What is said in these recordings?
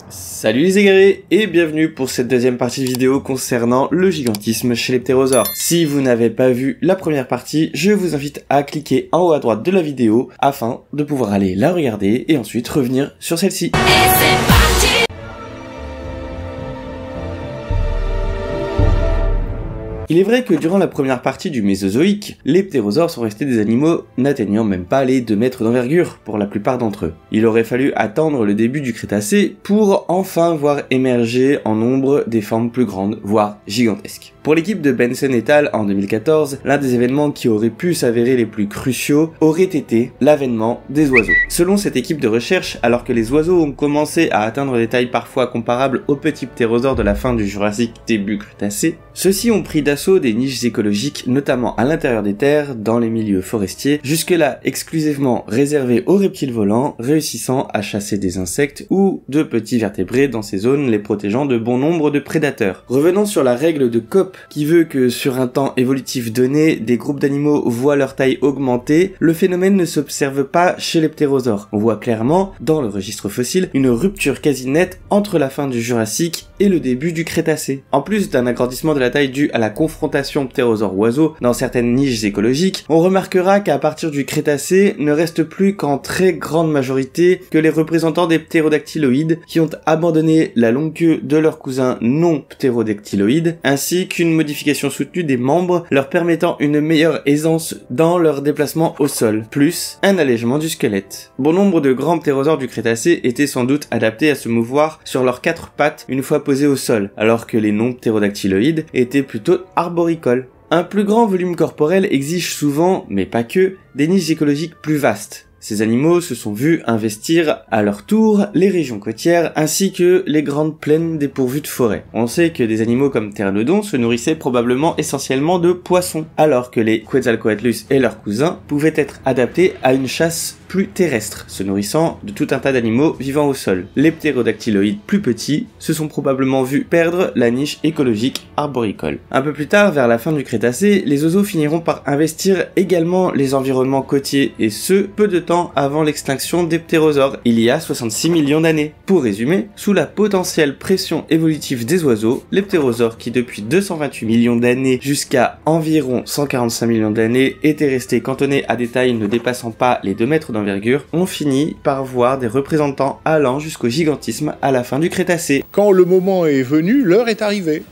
Salut les égarés et bienvenue pour cette deuxième partie de vidéo concernant le gigantisme chez les ptérosaures. Si vous n'avez pas vu la première partie, je vous invite à cliquer en haut à droite de la vidéo afin de pouvoir aller la regarder et ensuite revenir sur celle-ci. Il est vrai que durant la première partie du Mésozoïque, les ptérosaures sont restés des animaux n'atteignant même pas les 2 mètres d'envergure pour la plupart d'entre eux. Il aurait fallu attendre le début du Crétacé pour enfin voir émerger en nombre des formes plus grandes, voire gigantesques. Pour l'équipe de Benson et al. En 2014, l'un des événements qui auraient pu s'avérer les plus cruciaux aurait été l'avènement des oiseaux. Selon cette équipe de recherche, alors que les oiseaux ont commencé à atteindre des tailles parfois comparables aux petits ptérosaures de la fin du Jurassique début Crétacé, ceux-ci ont pris d'assaut des niches écologiques, notamment à l'intérieur des terres, dans les milieux forestiers, jusque-là exclusivement réservés aux reptiles volants, réussissant à chasser des insectes ou de petits vertébrés dans ces zones, les protégeant de bon nombre de prédateurs. Revenons sur la règle de Kopp, qui veut que sur un temps évolutif donné, des groupes d'animaux voient leur taille augmenter, le phénomène ne s'observe pas chez les ptérosaures. On voit clairement, dans le registre fossile, une rupture quasi nette entre la fin du Jurassique et le début du Crétacé. En plus d'un agrandissement de la taille due à la confrontation ptérosaure-oiseau dans certaines niches écologiques, on remarquera qu'à partir du Crétacé, ne reste plus qu'en très grande majorité que les représentants des ptérodactyloïdes qui ont abandonné la longue queue de leurs cousins non ptérodactyloïdes, ainsi qu'une modification soutenue des membres leur permettant une meilleure aisance dans leur déplacement au sol, plus un allègement du squelette. Bon nombre de grands ptérosaures du Crétacé étaient sans doute adaptés à se mouvoir sur leurs 4 pattes une fois posés au sol, alors que les non ptérodactyloïdes étaient plutôt arboricoles. Un plus grand volume corporel exige souvent, mais pas que, des niches écologiques plus vastes. Ces animaux se sont vus investir à leur tour les régions côtières ainsi que les grandes plaines dépourvues de forêts. On sait que des animaux comme Pteranodon se nourrissaient probablement essentiellement de poissons, alors que les Quetzalcoatlus et leurs cousins pouvaient être adaptés à une chasse plus terrestre, se nourrissant de tout un tas d'animaux vivant au sol. Les ptérodactyloïdes plus petits se sont probablement vus perdre la niche écologique arboricole. Un peu plus tard, vers la fin du Crétacé, les oiseaux finiront par investir également les environnements côtiers, et ce, peu de temps avant l'extinction des ptérosaures, il y a 66 millions d'années. Pour résumer, sous la potentielle pression évolutive des oiseaux, les ptérosaures qui depuis 228 millions d'années jusqu'à environ 145 millions d'années étaient restés cantonnés à des tailles ne dépassant pas les 2 mètres d'envergure, ont fini par voir des représentants allant jusqu'au gigantisme à la fin du Crétacé. Quand le moment est venu, l'heure est arrivée.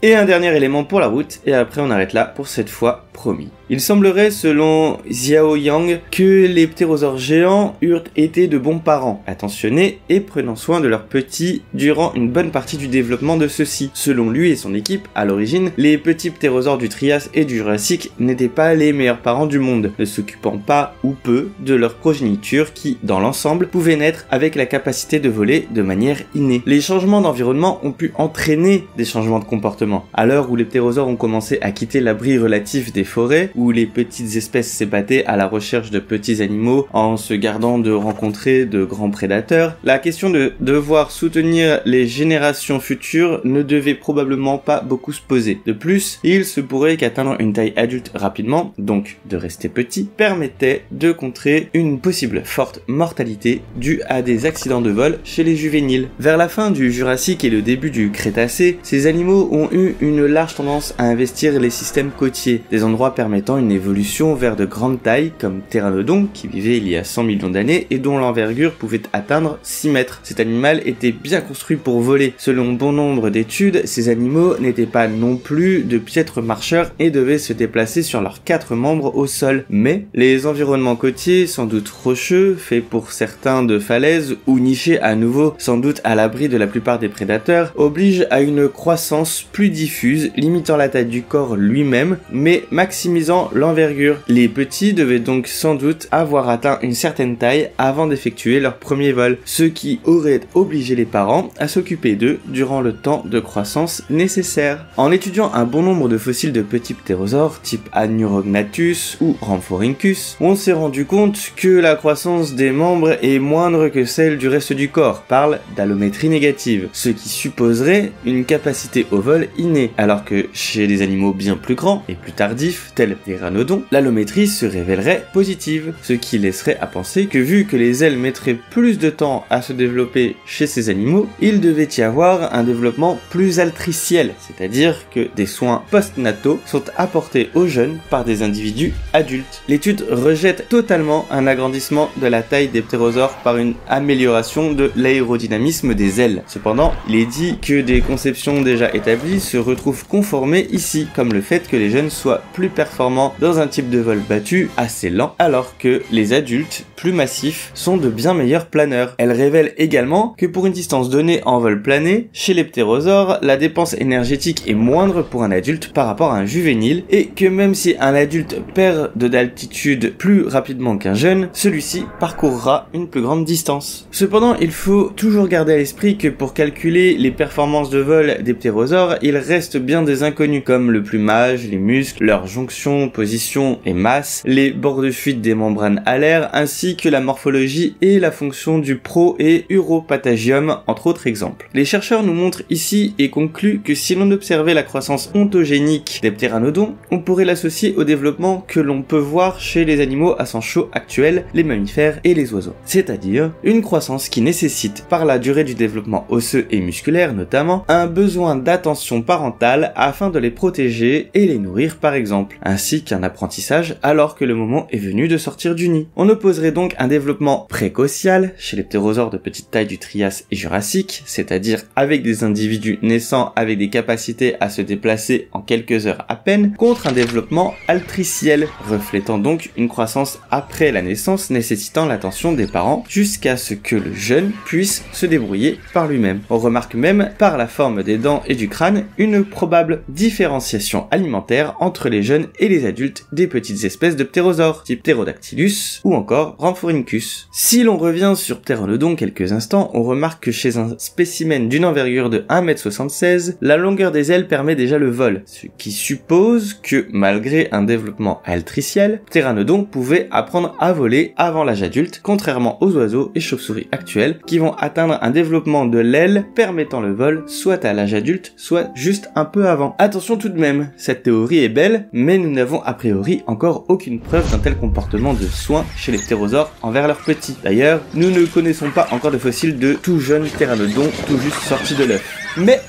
Et un dernier élément pour la route, et après on arrête là pour cette fois, promis. Il semblerait, selon Xiao Yang, que les ptérosaures géants eurent été de bons parents, attentionnés et prenant soin de leurs petits durant une bonne partie du développement de ceux-ci. Selon lui et son équipe, à l'origine, les petits ptérosaures du Trias et du Jurassique n'étaient pas les meilleurs parents du monde, ne s'occupant pas ou peu de leur progéniture qui, dans l'ensemble, pouvait naître avec la capacité de voler de manière innée. Les changements d'environnement ont pu entraîner des changements de comportement. À l'heure où les ptérosaures ont commencé à quitter l'abri relatif des forêts, où les petites espèces s'ébattaient à la recherche de petits animaux en se gardant de rencontrer de grands prédateurs, la question de devoir soutenir les générations futures ne devait probablement pas beaucoup se poser. De plus, il se pourrait qu'atteindre une taille adulte rapidement, donc de rester petit, permettait de contrer une possible forte mortalité due à des accidents de vol chez les juvéniles. Vers la fin du Jurassique et le début du Crétacé, ces animaux ont eu une large tendance à investir les systèmes côtiers, des endroits permettant une évolution vers de grandes tailles comme Pteranodon qui vivait il y a 100 millions d'années et dont l'envergure pouvait atteindre 6 mètres. Cet animal était bien construit pour voler. Selon bon nombre d'études, ces animaux n'étaient pas non plus de piètres marcheurs et devaient se déplacer sur leurs 4 membres au sol. Mais les environnements côtiers, sans doute rocheux, faits pour certains de falaises ou nichés à nouveau sans doute à l'abri de la plupart des prédateurs, obligent à une croissance plus diffuse, limitant la taille du corps lui-même, mais maximisant réduisant l'envergure. Les petits devaient donc sans doute avoir atteint une certaine taille avant d'effectuer leur premier vol, ce qui aurait obligé les parents à s'occuper d'eux durant le temps de croissance nécessaire. En étudiant un bon nombre de fossiles de petits ptérosaures type Anurognathus ou Rhamphorhynchus, on s'est rendu compte que la croissance des membres est moindre que celle du reste du corps, parle d'allométrie négative, ce qui supposerait une capacité au vol innée, alors que chez des animaux bien plus grands et plus tardifs, tels les rhinodons, l'allométrie se révélerait positive, ce qui laisserait à penser que vu que les ailes mettraient plus de temps à se développer chez ces animaux, il devait y avoir un développement plus altriciel, c'est-à-dire que des soins postnataux sont apportés aux jeunes par des individus adultes. L'étude rejette totalement un agrandissement de la taille des ptérosaures par une amélioration de l'aérodynamisme des ailes. Cependant, il est dit que des conceptions déjà établies se retrouvent conformées ici, comme le fait que les jeunes soient plus performants dans un type de vol battu assez lent, alors que les adultes, plus massifs, sont de bien meilleurs planeurs. Elle révèle également que pour une distance donnée en vol plané, chez les ptérosaures, la dépense énergétique est moindre pour un adulte par rapport à un juvénile, et que même si un adulte perd d'altitude plus rapidement qu'un jeune, celui-ci parcourra une plus grande distance. Cependant, il faut toujours garder à l'esprit que pour calculer les performances de vol des ptérosaures, il reste bien des inconnus, comme le plumage, les muscles, leur jonction, position et masse, les bords de fuite des membranes alaires, ainsi que la morphologie et la fonction du pro- et uropatagium, entre autres exemples. Les chercheurs nous montrent ici et concluent que si l'on observait la croissance ontogénique des ptéranodons, on pourrait l'associer au développement que l'on peut voir chez les animaux à sang chaud actuels, les mammifères et les oiseaux. C'est-à-dire une croissance qui nécessite, par la durée du développement osseux et musculaire notamment, un besoin d'attention parentale afin de les protéger et les nourrir par exemple, ainsi qu'un apprentissage alors que le moment est venu de sortir du nid. On opposerait donc un développement précocial chez les ptérosaures de petite taille du Trias et Jurassique, c'est-à-dire avec des individus naissant avec des capacités à se déplacer en quelques heures à peine, contre un développement altriciel, reflétant donc une croissance après la naissance nécessitant l'attention des parents jusqu'à ce que le jeune puisse se débrouiller par lui-même. On remarque même, par la forme des dents et du crâne, une probable différenciation alimentaire entre les jeunes et les adultes des petites espèces de ptérosaures, type Pterodactylus ou encore Rhamphorhynchus. Si l'on revient sur Pteranodon quelques instants, on remarque que chez un spécimen d'une envergure de 1,76 m, la longueur des ailes permet déjà le vol, ce qui suppose que, malgré un développement altriciel, Pteranodon pouvait apprendre à voler avant l'âge adulte, contrairement aux oiseaux et chauves-souris actuels qui vont atteindre un développement de l'aile permettant le vol soit à l'âge adulte, soit juste un peu avant. Attention tout de même, cette théorie est belle, mais nous n'avons a priori encore aucune preuve d'un tel comportement de soin chez les ptérosaures envers leurs petits. D'ailleurs, nous ne connaissons pas encore de fossiles de tout jeunes pteranodons tout juste sortis de l'œuf. Mais,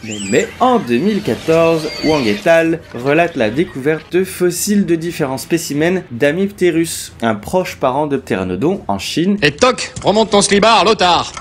en 2014, Wang et al. Relate la découverte de fossiles de différents spécimens d'Amipterus, un proche parent de Pteranodon en Chine. Et toc, remonte ton slibard, Lothar!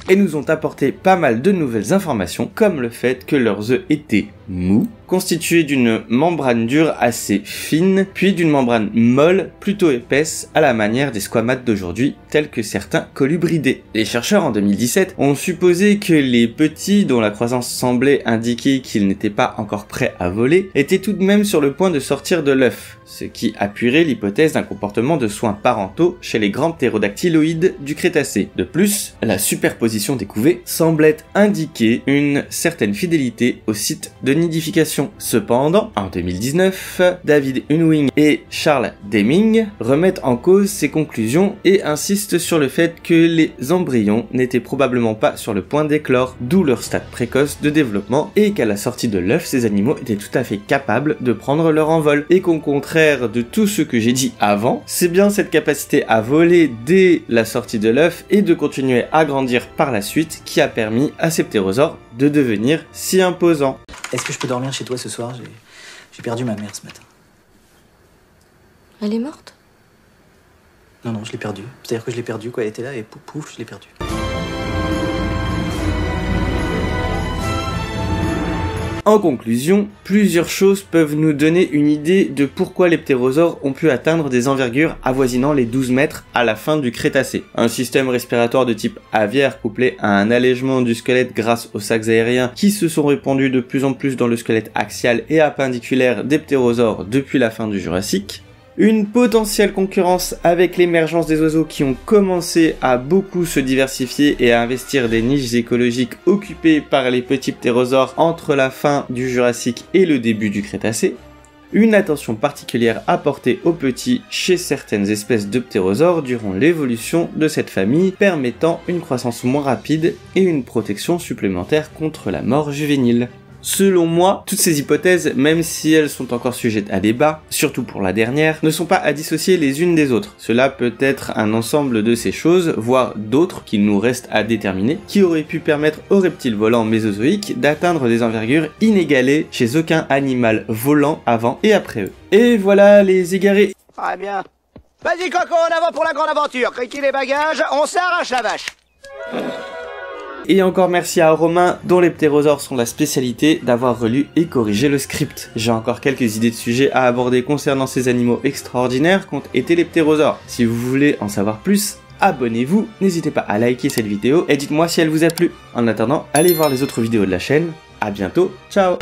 Et nous ont apporté pas mal de nouvelles informations, comme le fait que leurs œufs étaient mous, constitués d'une membrane dure assez fine, puis d'une membrane molle plutôt épaisse à la manière des squamates d'aujourd'hui, tels que certains colubridés. Les chercheurs en 2017 ont supposé que les petits, dont la croissance semblait indiquer qu'ils n'étaient pas encore prêts à voler, étaient tout de même sur le point de sortir de l'œuf, ce qui appuierait l'hypothèse d'un comportement de soins parentaux chez les grands ptérodactyloïdes du Crétacé. De plus, la superposition des couvées semblait indiquer une certaine fidélité au site de nidification. Cependant, en 2019, David Unwin et Charles Deming remettent en cause ces conclusions et insistent sur le fait que les embryons n'étaient probablement pas sur le point d'éclore, d'où leur stade précoce de développement, et qu'à la sortie de l'œuf, ces animaux étaient tout à fait capables de prendre leur envol, et qu'au contraire de tout ce que j'ai dit avant, c'est bien cette capacité à voler dès la sortie de l'œuf et de continuer à grandir par la suite qui a permis à ces ptérosaures de devenir si imposants. Est-ce que je peux dormir chez toi ce soir? J'ai perdu ma mère ce matin. Elle est morte? Non, je l'ai perdue. C'est-à-dire que je l'ai perdue, quoi. Elle était là et pouf, pouf, je l'ai perdue. En conclusion, plusieurs choses peuvent nous donner une idée de pourquoi les ptérosaures ont pu atteindre des envergures avoisinant les 12 mètres à la fin du Crétacé. Un système respiratoire de type aviaire couplé à un allègement du squelette grâce aux sacs aériens qui se sont répandus de plus en plus dans le squelette axial et appendiculaire des ptérosaures depuis la fin du Jurassique. Une potentielle concurrence avec l'émergence des oiseaux qui ont commencé à beaucoup se diversifier et à investir des niches écologiques occupées par les petits ptérosaures entre la fin du Jurassique et le début du Crétacé. Une attention particulière apportée aux petits chez certaines espèces de ptérosaures durant l'évolution de cette famille, permettant une croissance moins rapide et une protection supplémentaire contre la mort juvénile. Selon moi, toutes ces hypothèses, même si elles sont encore sujettes à débat, surtout pour la dernière, ne sont pas à dissocier les unes des autres. Cela peut être un ensemble de ces choses, voire d'autres qu'il nous reste à déterminer, qui auraient pu permettre aux reptiles volants mésozoïques d'atteindre des envergures inégalées chez aucun animal volant avant et après eux. Et voilà les égarés. Ah bien. Vas-y Coco, en avant pour la grande aventure. Criquez les bagages, on s'arrache la vache. Et encore merci à Romain, dont les ptérosaures sont la spécialité, d'avoir relu et corrigé le script. J'ai encore quelques idées de sujets à aborder concernant ces animaux extraordinaires qu'ont été les ptérosaures. Si vous voulez en savoir plus, abonnez-vous, n'hésitez pas à liker cette vidéo et dites-moi si elle vous a plu. En attendant, allez voir les autres vidéos de la chaîne. À bientôt, ciao.